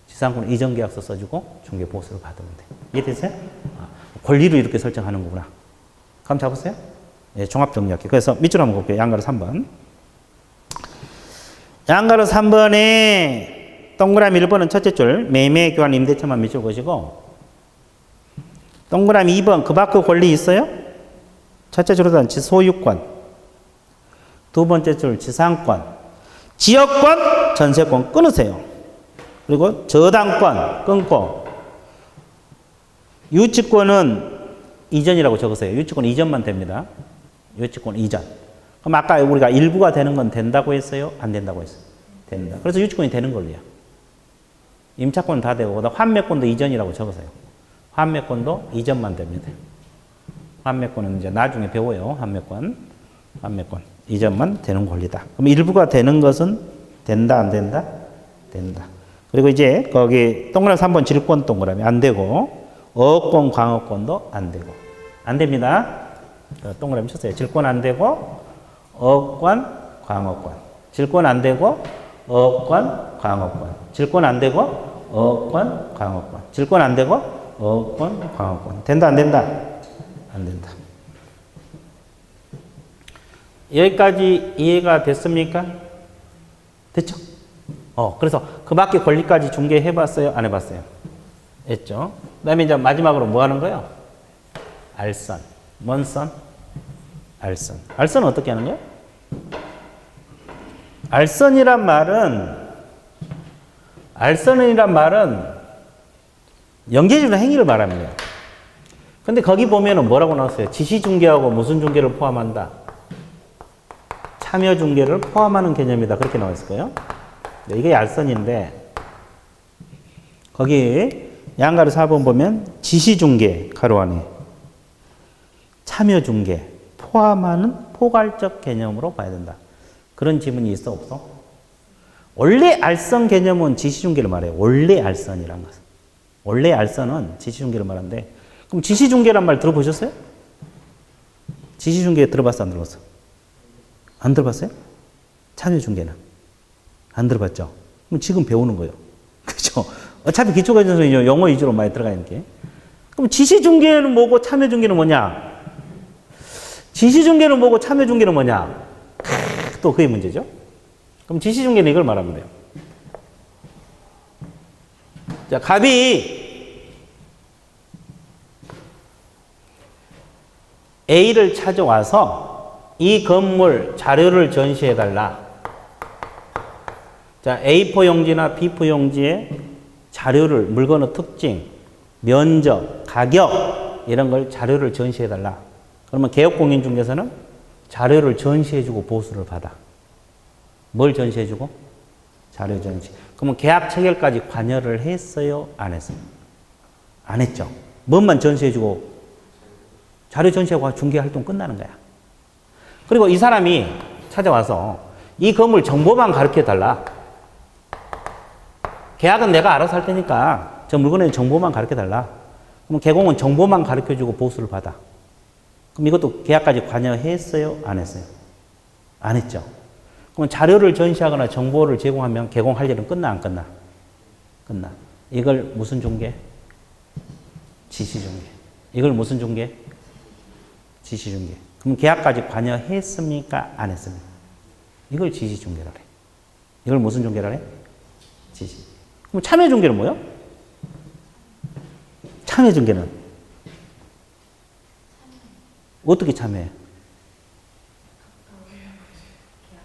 지상권 이전 계약서 써주고 중개 보수를 받으면 돼. 이해되세요? 권리로 이렇게 설정하는 거구나. 감 잡으세요? 예, 종합 정리할게요. 그래서 밑줄 한번 볼게요. 양가로 3번. 양가로 3번에 동그라미 1번은 첫째 줄 매매 교환 임대차만 밑줄 보시고 동그라미 2번 그 밖에 권리 있어요? 첫째 줄은 소유권, 두 번째 줄 지상권, 지역권, 전세권 끊으세요. 그리고 저당권 끊고 유치권은 이전이라고 적으세요. 유치권 이전만 됩니다. 유치권 이전. 그럼 아까 우리가 일부가 되는 건 된다고 했어요? 안 된다고 했어요? 된다. 그래서 유치권이 되는 걸로요. 임차권은 다 되고 환매권도 이전이라고 적으세요. 환매권도 이전만 됩니다. 환매권은 이제 나중에 배워요. 환매권 이전만 되는 권리다. 그럼 일부가 되는 것은 된다, 안 된다? 된다. 그리고 이제 거기 동그라미 3번 질권 동그라미 안 되고 어업권, 광업권도 안 되고 안 됩니다. 동그라미 쳤어요. 질권 안 되고 어업권, 광업권. 질권 안 되고 어업권, 광업권. 질권 안 되고 어업권, 광업권. 질권 안 되고 어업권, 광업권. 된다, 안 된다? 안 된다. 여기까지 이해가 됐습니까? 됐죠? 그래서 그 밖에 권리까지 중개해 봤어요? 안 해봤어요? 했죠? 그 다음에 이제 마지막으로 뭐 하는 거예요? 알선. 뭔 선? 알선. 알선은 어떻게 하는 거예요? 알선이란 말은 연계해주는 행위를 말합니다. 근데 거기 보면은 뭐라고 나왔어요? 지시중개하고 무슨 중개를 포함한다? 참여중개를 포함하는 개념이다. 그렇게 나와있을 거예요. 네, 이게 알선인데 거기 양가로 4번 보면 지시중개 가로 안에 참여중개 포함하는 포괄적 개념으로 봐야 된다. 그런 지문이 있어 없어? 원래 알선 개념은 지시중개를 말해요. 원래 알선이란 것은. 원래 알선은 지시중개를 말하는데 그럼 지시중개란 말 들어보셨어요? 지시중개 들어봤어, 안 들어봤어? 안 들어봤어요? 참여중개는? 안 들어봤죠? 그럼 지금 배우는 거예요. 그죠? 어차피 기초과정에서 영어 위주로 많이 들어가는 게. 그럼 지시중개는 뭐고 참여중개는 뭐냐? 지시중개는 뭐고 참여중개는 뭐냐? 또 그게 문제죠? 그럼 지시중개는 이걸 말하면 돼요. 자, 갑이 A를 찾아와서 이 건물 자료를 전시해달라. 자, A4 용지나 B4 용지에 자료를, 물건의 특징, 면적, 가격, 이런 걸 자료를 전시해달라. 그러면 개업공인중개사는 자료를 전시해주고 보수를 받아. 뭘 전시해주고? 자료 전시. 그러면 계약 체결까지 관여를 했어요? 안 했어요? 안 했죠. 뭔만 전시해주고 자료 전시하고 중개 활동 끝나는 거야. 그리고 이 사람이 찾아와서 이 건물 정보만 가르쳐 달라. 계약은 내가 알아서 할 테니까 저 물건의 정보만 가르쳐 달라. 그럼 개공은 정보만 가르쳐 주고 보수를 받아. 그럼 이것도 계약까지 관여했어요? 안 했어요? 안 했죠. 그럼 자료를 전시하거나 정보를 제공하면 개공할 일은 끝나, 안 끝나? 끝나. 이걸 무슨 중개? 지시중개. 이걸 무슨 중개? 지시중개. 그럼 계약까지 관여했습니까? 안 했습니까? 이걸 지시중개라 그래. 이걸 무슨 중개라 그래? 지시. 그럼 참여중개는 뭐예요? 참여중개는 어떻게 참여해?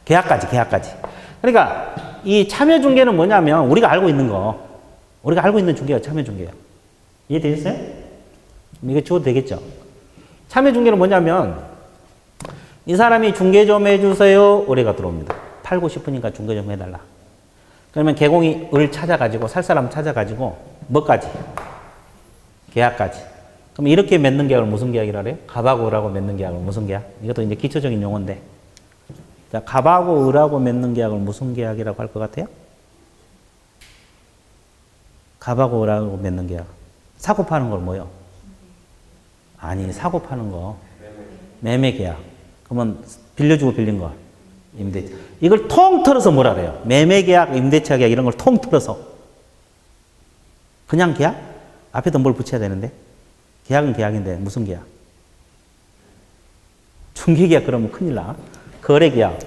계약까지. 그러니까 이 참여중개는 뭐냐면 우리가 알고 있는 중개가 참여중개예요. 이해되셨어요? 이거 지워도 되겠죠? 참여중개는 뭐냐면 이 사람이 중개 좀 해주세요. 의뢰가 들어옵니다. 팔고 싶으니까 중개 좀 해달라. 그러면 개공이 을 찾아가지고 살 사람 찾아가지고 뭐까지? 계약까지. 그럼 이렇게 맺는 계약을 무슨 계약이라 그래요? 갑하고 을하고 맺는 계약을 무슨 계약? 이것도 이제 기초적인 용어인데. 자, 갑하고 을하고 맺는 계약을 무슨 계약이라고 할 것 같아요? 갑하고 을하고 맺는 계약. 사고 파는 걸 뭐요? 아니, 사고 파는 거. 매매 계약. 그러면 빌려주고 빌린 거. 임대차. 이걸 통틀어서 뭐라 그래요? 매매 계약, 임대차 계약 이런 걸 통틀어서. 그냥 계약? 앞에다 뭘 붙여야 되는데? 계약은 계약인데 무슨 계약? 중개계약 그러면 큰일 나. 거래계약.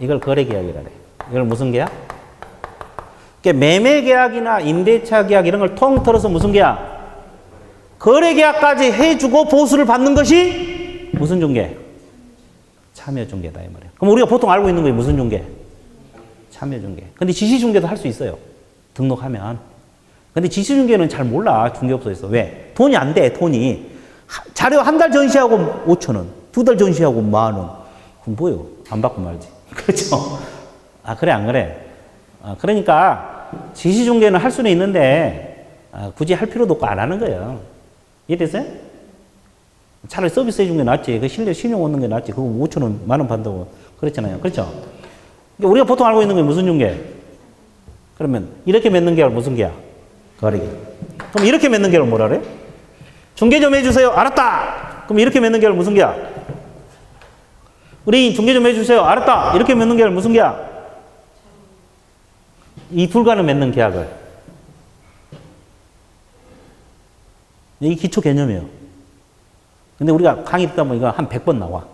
이걸 거래계약이라 그래. 이걸 무슨 계약? 그러니까 매매계약이나 임대차 계약 이런 걸 통틀어서 무슨 계약? 거래계약까지 해주고 보수를 받는 것이 무슨 중개? 참여중개다 이 말이야. 그럼 우리가 보통 알고 있는 게 무슨 중개? 참여중개. 근데 지시중개도 할 수 있어요. 등록하면. 근데 지시중개는 잘 몰라. 중개업소에서. 왜? 돈이 안 돼. 돈이. 자료 한 달 전시하고 5,000원. 2달 전시하고 10,000원. 그럼 뭐요? 안 받고 말지. 그렇죠? 아, 그래, 안 그래? 그러니까 지시중개는 할 수는 있는데 굳이 할 필요도 없고 안 하는 거예요. 이해됐어요? 차라리 서비스 해준 게 낫지. 그 신용 얻는 게 낫지. 그거 5,000원, 10,000원 받는다고. 그렇잖아요. 그렇죠? 그러니까 우리가 보통 알고 있는 게 무슨 중개? 그러면 이렇게 맺는 계약 무슨 계약? 거래계약. 그럼 이렇게 맺는 계약을 뭐라 그래? 중개 좀 해주세요. 알았다. 그럼 이렇게 맺는 계약을 무슨 계약? 우리 중개 좀 해주세요. 알았다. 이렇게 맺는 계약을 무슨 계약? 이 둘과는 맺는 계약을. 이 기초 개념이에요. 근데 우리가 강의 듣다 보면 이거 한 100번 나와.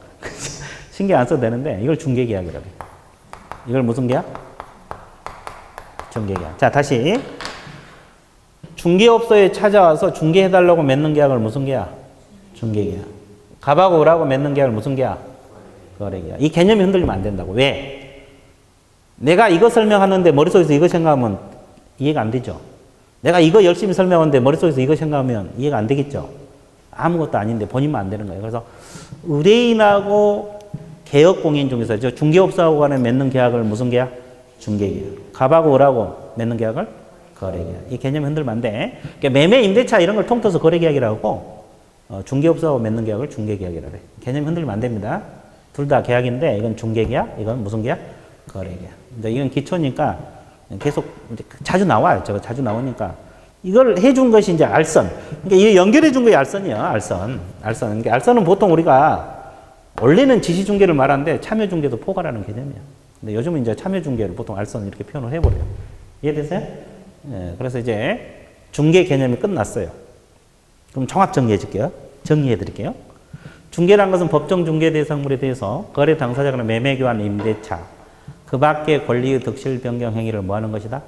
신경 안 써도 되는데 이걸 중개계약이라고 해요. 이걸 무슨 계약? 중개계약. 자, 다시. 중개업소에 찾아와서 중개해달라고 맺는 계약을 무슨 계약? 중개계약. 갑하고 을하고 맺는 계약을 무슨 계약? 거래계약. 이 개념이 흔들리면 안 된다고. 왜? 내가 이거 설명하는데 머릿속에서 이거 생각하면 이해가 안 되죠. 내가 이거 열심히 설명하는데 머릿속에서 이거 생각하면 이해가 안 되겠죠. 아무것도 아닌데 본인만 안 되는 거예요. 그래서 의뢰인하고 개업공인 중에서 중개업소하고 간에 맺는 계약을 무슨 계약? 중개계약. 갑하고 을하고 맺는 계약을 거래계약. 이 개념이 흔들면 안 돼. 그러니까 매매, 임대차 이런 걸 통틀어서 거래계약이라고 하고 중개업소하고 맺는 계약을 중개계약이라고 해. 개념이 흔들면 안 됩니다. 둘 다 계약인데 이건 중개계약, 이건 무슨 계약? 거래계약. 이제 이건 기초니까 계속 이제 자주 나와요. 저거 자주 나오니까. 이걸 해준 것이 이제 알선. 그러니까 이 연결해 준 거이 알선이에요. 알선. 그러니까 알선은 보통 우리가 원래는 지시중개를 말하는데 참여중개도 포괄하는 개념이에요. 근데 요즘은 이제 참여중개를 보통 알선 이렇게 표현을 해버려요. 이해되세요? 예, 그래서 이제 중개 개념이 끝났어요. 그럼 종합 정리해 줄게요. 정리해 드릴게요. 중개란 것은 법정 중개 대상물에 대해서 거래 당사자가 매매 교환 임대차 그 밖의 권리의 득실 변경 행위를 뭐 하는 것이다?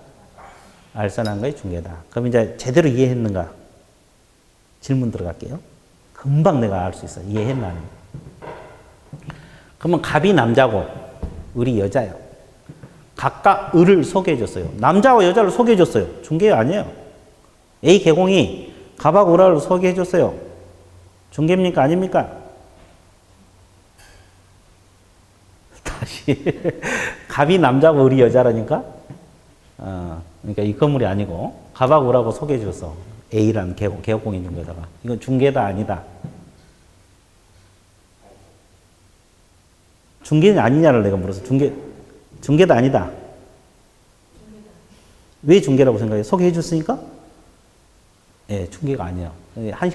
알선한 것이 중개다. 그럼 이제 제대로 이해했는가? 질문 들어갈게요. 금방 내가 알 수 있어. 이해했나? 안 했나? 그러면 갑이 남자고 을이 여자예요. 각각 을을 소개해 줬어요. 남자와 여자를 소개해 줬어요. 중개 아니에요. A 개공이 갑하고 을을 소개해 줬어요. 중개입니까? 아닙니까? 다시 갑이 남자고 을이 여자라니까? 그러니까 이 건물이 아니고 갑하고 을하고 소개해 줬어. A라는 개업공인 중개사가. 이건 중개다 아니다. 중개는 아니냐를 내가 물어서 중개다 아니다. 왜 중개라고 생각해? 소개해 줬으니까? 예, 중개가 아니야. 한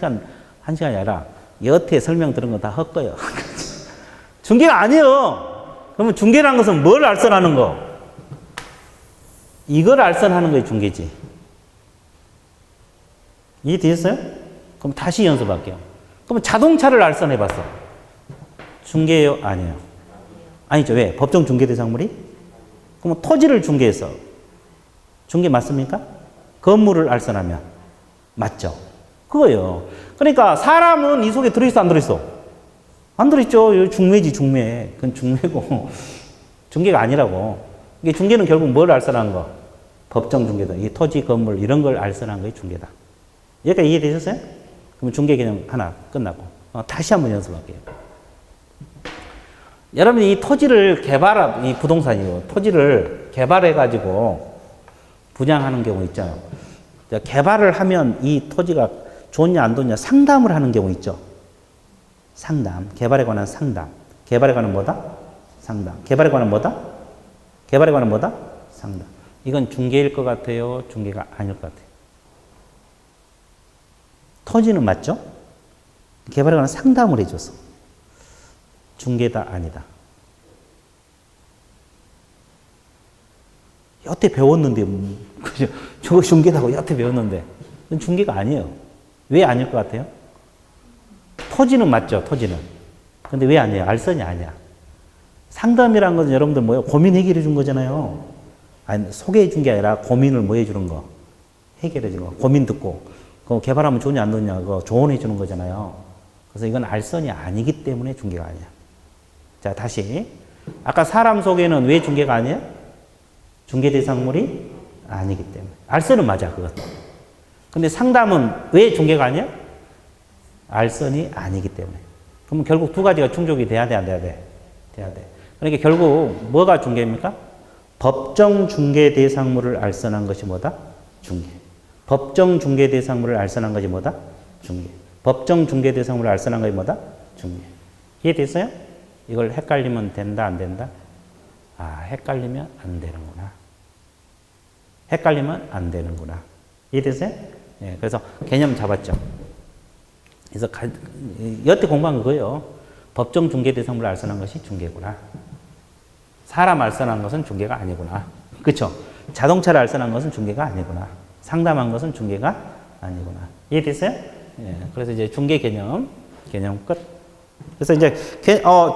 시간이 아니라 여태 설명 들은 거 다 헛거예요. 중개가 아니에요. 그러면 중개라는 것은 뭘 알선하는 거? 이걸 알선하는 거에 중개지. 이해되셨어요? 그럼 다시 연습할게요. 그럼 자동차를 알선해 봤어. 중개예요? 아니에요. 아니죠. 왜? 법정 중개 대상물이? 그럼 토지를 중개했어. 중개 맞습니까? 건물을 알선하면. 맞죠? 그거예요. 그러니까 사람은 이 속에 들어있어, 안 들어있어? 안 들어있죠. 중매지, 중매. 그건 중매고. 중개가 아니라고. 이게 중개는 결국 뭘 알선한 거? 법정 중개다. 이 토지, 건물, 이런 걸 알선한 거에 중개다. 여기까지 이해되셨어요? 그럼 중개 개념 하나 끝나고. 다시 한번 연습할게요. 여러분이 이 토지를 이 부동산이요. 토지를 개발해가지고 분양하는 경우 있잖아요. 개발을 하면 이 토지가 좋냐 안 좋냐 상담을 하는 경우 있죠. 상담. 개발에 관한 상담. 개발에 관한 뭐다? 상담. 개발에 관한 뭐다? 개발에 관한 뭐다? 상담. 이건 중개일 것 같아요? 중개가 아닐 것 같아요? 토지는 맞죠? 개발에 관한 상담을 해줘서. 중개다 아니다. 여태 배웠는데, 그죠? 저거 중개다고 여태 배웠는데. 이건 중개가 아니에요. 왜 아닐 것 같아요? 토지는 맞죠, 토지는. 근데 왜 아니에요? 알선이 아니야. 상담이란 것은 여러분들 뭐예요? 고민 해결해 준 거잖아요. 아니, 소개해 준 게 아니라 고민을 뭐 해주는 거. 해결해 준 거. 고민 듣고. 그거 개발하면 좋냐, 안 좋냐, 그거 조언해 주는 거잖아요. 그래서 이건 알선이 아니기 때문에 중개가 아니야. 자, 다시. 아까 사람 소개는 왜 중개가 아니에요? 중개 대상물이 아니기 때문에. 알선은 맞아, 그것도. 근데 상담은 왜 중개가 아니야? 알선이 아니기 때문에. 그러면 결국 두 가지가 충족이 돼야 돼, 안 돼야 돼? 돼야 돼. 그러니까 결국 뭐가 중개입니까? 법정 중개 대상물을 알선한 것이 뭐다? 중개. 법정 중개 대상물을 알선한 것이 뭐다? 중개. 법정 중개 대상물을 알선한 것이 뭐다? 중개. 이해됐어요? 이걸 헷갈리면 된다, 안 된다? 아, 헷갈리면 안 되는구나. 헷갈리면 안 되는구나. 이해됐어요? 예, 그래서 개념 잡았죠. 그래서 여태 공부한 거예요. 법정 중개 대상물을 알선한 것이 중개구나. 사람 알선한 것은 중개가 아니구나. 그렇죠? 자동차를 알선한 것은 중개가 아니구나. 상담한 것은 중개가 아니구나. 이해됐어요? 예, 그래서 이제 중개 개념 끝. 그래서 이제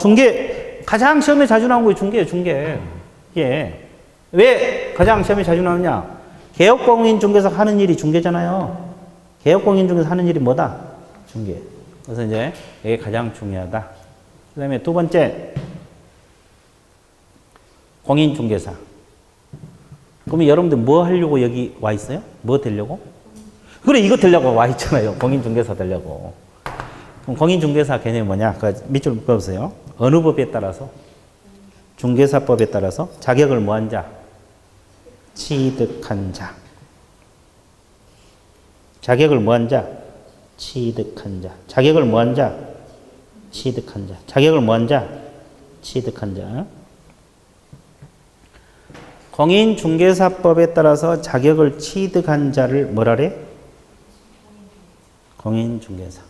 중개 가장 시험에 자주 나온 게 중개예요, 중개. 예. 왜 가장 시험에 자주 나오냐? 개업공인중개사 하는 일이 중개잖아요. 개업공인중개사 하는 일이 뭐다? 중개. 그래서 이제 이게 가장 중요하다. 그 다음에 두 번째, 공인중개사. 그러면 여러분들 뭐 하려고 여기 와 있어요? 뭐 되려고? 그래, 이거 되려고 와 있잖아요. 공인중개사 되려고. 그럼 공인중개사 개념이 뭐냐? 그 밑줄 묶어보세요. 어느 법에 따라서? 중개사법에 따라서 자격을 뭐한 자? 취득한 자. 자격을 뭐한 자? 취득한 자. 자격을 뭐한 자? 취득한 자. 자격을 뭐한 자? 취득한 자. 공인중개사법에 따라서 자격을 취득한 자를 뭐라래? 공인중개사.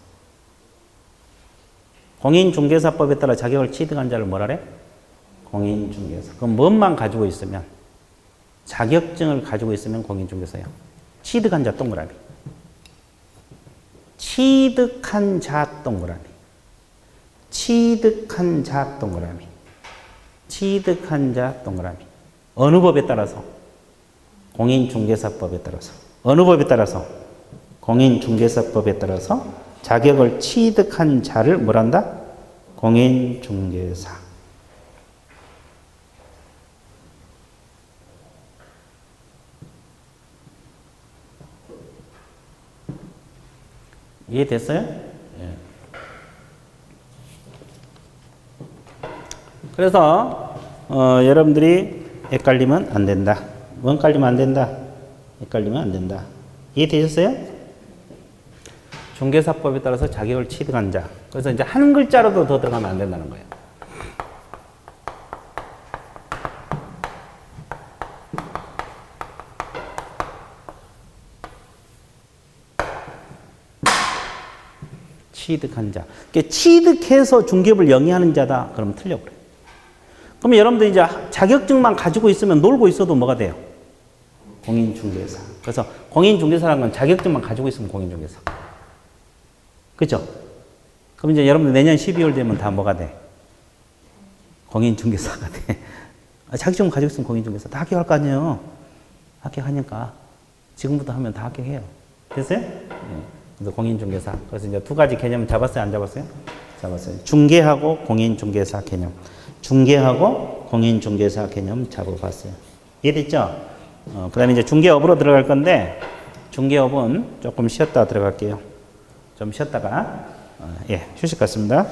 공인중개사법에 따라 자격을 취득한 자를 뭐라래? 공인중개사. 그럼 뭔만 가지고 있으면? 자격증을 가지고 있으면 공인중개사예요. 취득한 자 동그라미. 취득한 자 동그라미. 취득한 자 동그라미. 취득한 자 동그라미. 어느 법에 따라서? 공인중개사법에 따라서. 어느 법에 따라서? 공인중개사법에 따라서 자격을 취득한 자를 뭐란다? 공인중개사. 이해됐어요? 예. 그래서 여러분들이 헷갈리면 안 된다. 뭐 헷갈리면 안 된다? 헷갈리면 안 된다. 이해되셨어요? 중개사법에 따라서 자격을 취득한 자. 그래서 이제 한 글자로도 더 들어가면 안 된다는 거예요. 취득한 자. 그러니까 취득해서 중개업을 영위하는 자다. 그러면 틀려 그래요. 그러면 여러분들 이제 자격증만 가지고 있으면 놀고 있어도 뭐가 돼요? 공인중개사. 그래서 공인중개사라는 건 자격증만 가지고 있으면 공인중개사. 그죠? 그럼 이제 여러분들 내년 12월 되면 다 뭐가 돼? 공인중개사가 돼. 자격증 가지고 있으면 공인중개사. 다 합격할 거 아니에요. 합격하니까. 지금부터 하면 다 합격해요. 됐어요? 네. 그래서 공인중개사. 그래서 이제 두 가지 개념 잡았어요? 안 잡았어요? 잡았어요. 중개하고 공인중개사 개념. 중개하고 공인중개사 개념 잡아봤어요. 이해됐죠? 그 다음에 이제 중개업으로 들어갈 건데, 중개업은 조금 쉬었다 들어갈게요. 좀 쉬었다가, 휴식 같습니다.